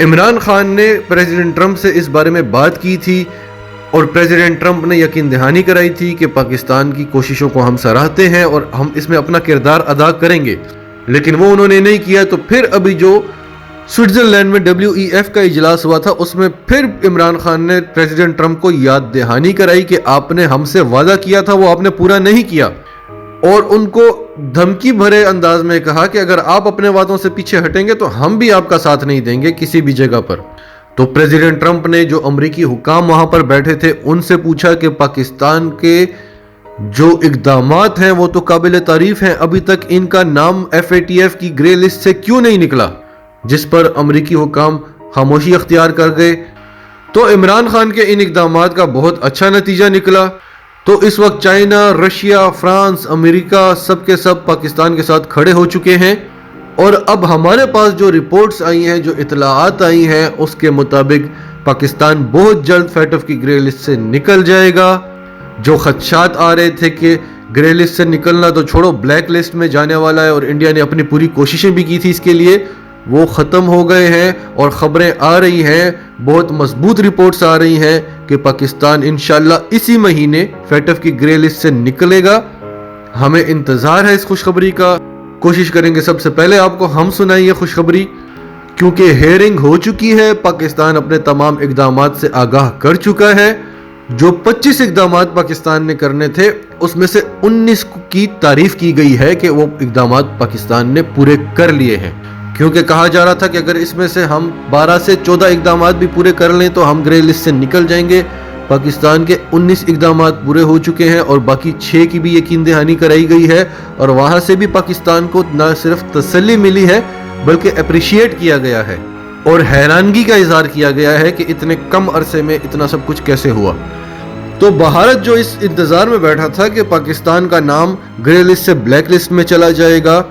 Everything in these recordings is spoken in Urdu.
عمران خان نے پریزیڈنٹ ٹرمپ سے اس بارے میں بات کی تھی اور پریزیڈنٹ ٹرمپ نے یقین دہانی کرائی تھی کہ پاکستان کی کوششوں کو ہم سراہتے ہیں اور ہم اس میں اپنا کردار ادا کریں گے، لیکن وہ انہوں نے نہیں کیا۔ تو پھر ابھی جو سوئٹزرلینڈ میں WEF کا اجلاس ہوا تھا، اس میں پھر عمران خان نے پریزیڈنٹ ٹرمپ کو یاد دہانی کرائی کہ آپ نے ہم سے وعدہ کیا تھا وہ آپ نے پورا نہیں کیا، اور ان کو دھمکی بھرے انداز میں کہا کہ اگر آپ اپنے وعدوں سے پیچھے ہٹیں گے تو ہم بھی آپ کا ساتھ نہیں دیں گے کسی بھی جگہ پر۔ تو پریزیڈنٹ ٹرمپ نے جو امریکی حکام وہاں پر بیٹھے تھے ان سے پوچھا کہ پاکستان کے جو اقدامات ہیں وہ تو قابل تعریف ہیں، ابھی تک ان کا نام FATF کی گرے لسٹ سے کیوں نہیں نکلا، جس پر امریکی حکام خاموشی اختیار کر گئے۔ تو عمران خان کے ان اقدامات کا بہت اچھا نتیجہ نکلا۔ تو اس وقت چائنا، رشیا، فرانس، امریکہ سب کے سب پاکستان کے ساتھ کھڑے ہو چکے ہیں، اور اب ہمارے پاس جو رپورٹس آئی ہیں، جو اطلاعات آئی ہیں، اس کے مطابق پاکستان بہت جلد FATF کی گرے لسٹ سے نکل جائے گا۔ جو خدشات آ رہے تھے کہ گرے لسٹ سے نکلنا تو چھوڑو بلیک لسٹ میں جانے والا ہے اور انڈیا نے اپنی پوری کوششیں بھی کی تھی اس کے لیے، وہ ختم ہو گئے ہیں، اور خبریں آ رہی ہیں، بہت مضبوط رپورٹس آ رہی ہیں کہ پاکستان انشاءاللہ اسی مہینے FATF کی گرے لسٹ سے نکلے گا۔ ہمیں انتظار ہے اس خوشخبری کا، کوشش کریں گے سب سے پہلے آپ کو ہم سنائیں یہ خوشخبری، کیونکہ ہیئرنگ ہو چکی ہے، پاکستان اپنے تمام اقدامات سے آگاہ کر چکا ہے۔ جو 25 اقدامات پاکستان نے کرنے تھے اس میں سے 19 کی تعریف کی گئی ہے کہ وہ اقدامات پاکستان نے پورے کر لیے ہیں، کیونکہ کہا جا رہا تھا کہ اگر اس میں سے ہم 12 سے 14 اقدامات بھی پورے کر لیں تو ہم گرے لسٹ سے نکل جائیں گے۔ پاکستان کے 19 اقدامات پورے ہو چکے ہیں اور باقی 6 کی بھی یقین دہانی کرائی گئی ہے، اور وہاں سے بھی پاکستان کو نہ صرف تسلی ملی ہے بلکہ اپریشیٹ کیا گیا ہے اور حیرانگی کا اظہار کیا گیا ہے کہ اتنے کم عرصے میں اتنا سب کچھ کیسے ہوا۔ تو بھارت جو اس انتظار میں بیٹھا تھا کہ پاکستان کا نام گرے لسٹ سے بلیک لسٹ میں چلا جائے گا،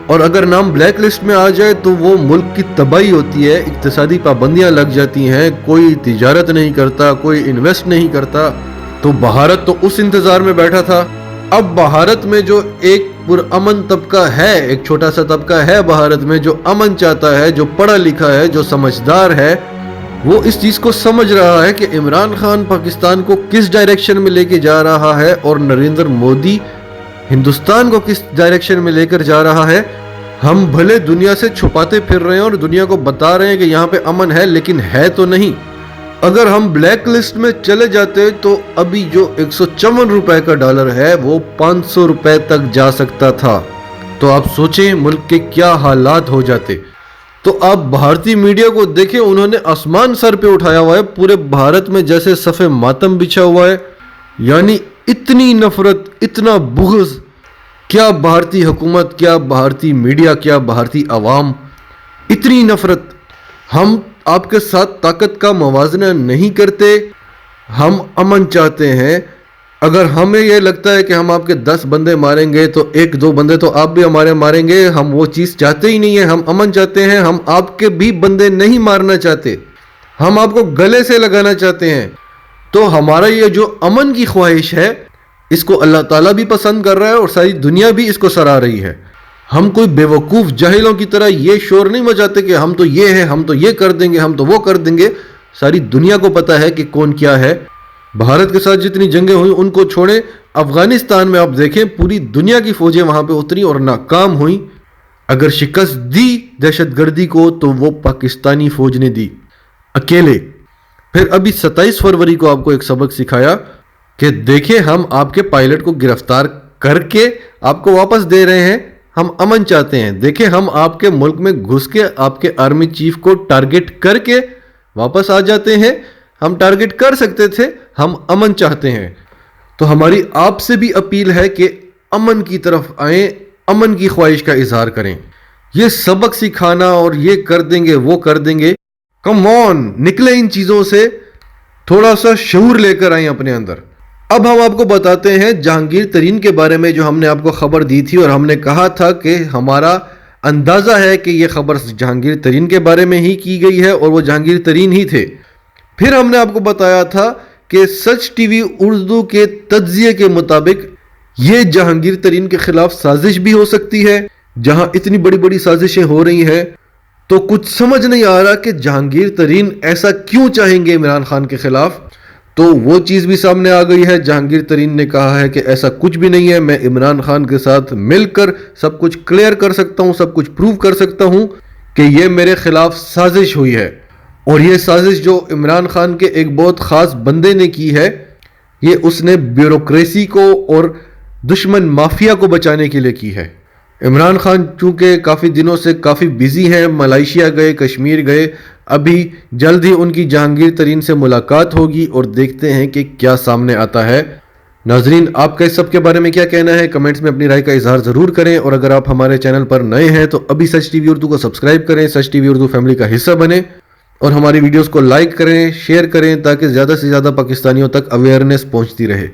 اور اگر نام بلیک لسٹ میں آ جائے تو وہ ملک کی تباہی ہوتی ہے، اقتصادی پابندیاں لگ جاتی ہیں، کوئی تجارت نہیں کرتا، کوئی انویسٹ نہیں کرتا، تو بھارت تو اس انتظار میں بیٹھا تھا۔ اب بھارت میں جو ایک پرامن طبقہ ہے، ایک چھوٹا سا طبقہ ہے بھارت میں جو امن چاہتا ہے، جو پڑھا لکھا ہے، جو سمجھدار ہے، وہ اس چیز کو سمجھ رہا ہے کہ عمران خان پاکستان کو کس ڈائریکشن میں لے کے جا رہا ہے اور نریندر مودی ہندوستان کو کس ڈائریکشن میں لے کر جا رہا ہے۔ ہم بھلے دنیا سے چھپاتے پھر رہے ہیں اور دنیا کو بتا رہے ہیں کہ یہاں پہ امن ہے، لیکن ہے تو نہیں۔ اگر ہم بلیک لسٹ میں چلے جاتے تو ابھی جو 154 روپے کا ڈالر ہے وہ 500 روپے تک جا سکتا تھا، تو آپ سوچیں ملک کے کیا حالات ہو جاتے۔ تو آپ بھارتی میڈیا کو دیکھیں، انہوں نے آسمان سر پہ اٹھایا ہوا ہے، پورے بھارت میں جیسے صف ماتم بچھا ہوا ہے، یعنی اتنی نفرت، اتنا بغض، کیا بھارتی حکومت، کیا بھارتی میڈیا، کیا بھارتی عوام، اتنی نفرت۔ ہم آپ کے ساتھ طاقت کا موازنہ نہیں کرتے، ہم امن چاہتے ہیں۔ اگر ہمیں یہ لگتا ہے کہ ہم آپ کے 10 بندے ماریں گے تو 1-2 بندے تو آپ بھی ہمارے ماریں گے، ہم وہ چیز چاہتے ہی نہیں ہیں، ہم امن چاہتے ہیں، ہم آپ کے بھی بندے نہیں مارنا چاہتے، ہم آپ کو گلے سے لگانا چاہتے ہیں۔ تو ہمارا یہ جو امن کی خواہش ہے اس کو اللہ تعالیٰ بھی پسند کر رہا ہے اور ساری دنیا بھی اس کو سراہ رہی ہے۔ ہم کوئی بیوقوف جاہلوں کی طرح یہ شور نہیں مچاتے کہ ہم تو یہ ہیں، ہم تو یہ کر دیں گے، ہم تو وہ کر دیں گے۔ ساری دنیا کو پتا ہے کہ کون کیا ہے۔ بھارت کے ساتھ جتنی جنگیں ہوئی ان کو چھوڑیں، افغانستان میں آپ دیکھیں پوری دنیا کی فوجیں وہاں پہ اتری اور ناکام ہوئیں۔ اگر شکست دی دہشت گردی کو تو وہ پاکستانی فوج نے دی اکیلے۔ پھر ابھی 27 فروری کو آپ کو ایک سبق سکھایا کہ دیکھیں ہم آپ کے پائلٹ کو گرفتار کر کے آپ کو واپس دے رہے ہیں، ہم امن چاہتے ہیں۔ دیکھیں ہم آپ کے ملک میں گھس کے آپ کے آرمی چیف کو ٹارگٹ کر کے واپس آ جاتے ہیں، ہم ٹارگٹ کر سکتے تھے، ہم امن چاہتے ہیں۔ تو ہماری آپ سے بھی اپیل ہے کہ امن کی طرف آئیں، امن کی خواہش کا اظہار کریں۔ یہ سبق سکھانا اور یہ کر دیں گے وہ کر دیں گے، کم آن، نکلیں ان چیزوں سے، تھوڑا سا شعور لے کر آئیں اپنے اندر۔ اب ہم آپ کو بتاتے ہیں جہانگیر ترین کے بارے میں، جو ہم نے آپ کو خبر دی تھی اور ہم نے کہا تھا کہ ہمارا اندازہ ہے کہ یہ خبر جہانگیر ترین کے بارے میں ہی کی گئی ہے اور وہ جہانگیر ترین ہی تھے۔ پھر ہم نے آپ کو بتایا تھا کہ سچ ٹی وی اردو کے تجزیے کے مطابق یہ جہانگیر ترین کے خلاف سازش بھی ہو سکتی ہے۔ جہاں اتنی بڑی بڑی سازشیں ہو رہی ہیں تو کچھ سمجھ نہیں آ رہا کہ جہانگیر ترین ایسا کیوں چاہیں گے عمران خان کے خلاف. تو وہ چیز بھی سامنے آ گئی ہے. جہانگیر ترین نے کہا ہے کہ ایسا کچھ بھی نہیں ہے, میں عمران خان کے ساتھ مل کر سب کچھ کلیئر کر سکتا ہوں, سب کچھ پروو کر سکتا ہوں کہ یہ میرے خلاف سازش ہوئی ہے. اور یہ سازش جو عمران خان کے ایک بہت خاص بندے نے کی ہے, یہ اس نے بیوروکریسی کو اور دشمن مافیا کو بچانے کے لیے کی ہے. عمران خان چونکہ کافی دنوں سے کافی بیزی ہیں, ملائیشیا گئے, کشمیر گئے, ابھی جلد ہی ان کی جہانگیر ترین سے ملاقات ہوگی اور دیکھتے ہیں کہ کیا سامنے آتا ہے. ناظرین, آپ کا اس سب کے بارے میں کیا کہنا ہے؟ کمنٹس میں اپنی رائے کا اظہار ضرور کریں, اور اگر آپ ہمارے چینل پر نئے ہیں تو ابھی سچ ٹی وی اردو کو سبسکرائب کریں, سچ ٹی وی اردو فیملی کا حصہ بنیں, اور ہماری ویڈیوز کو لائک کریں, شیئر کریں, تاکہ زیادہ سے زیادہ پاکستانیوں تک اویئرنیس پہنچتی رہے.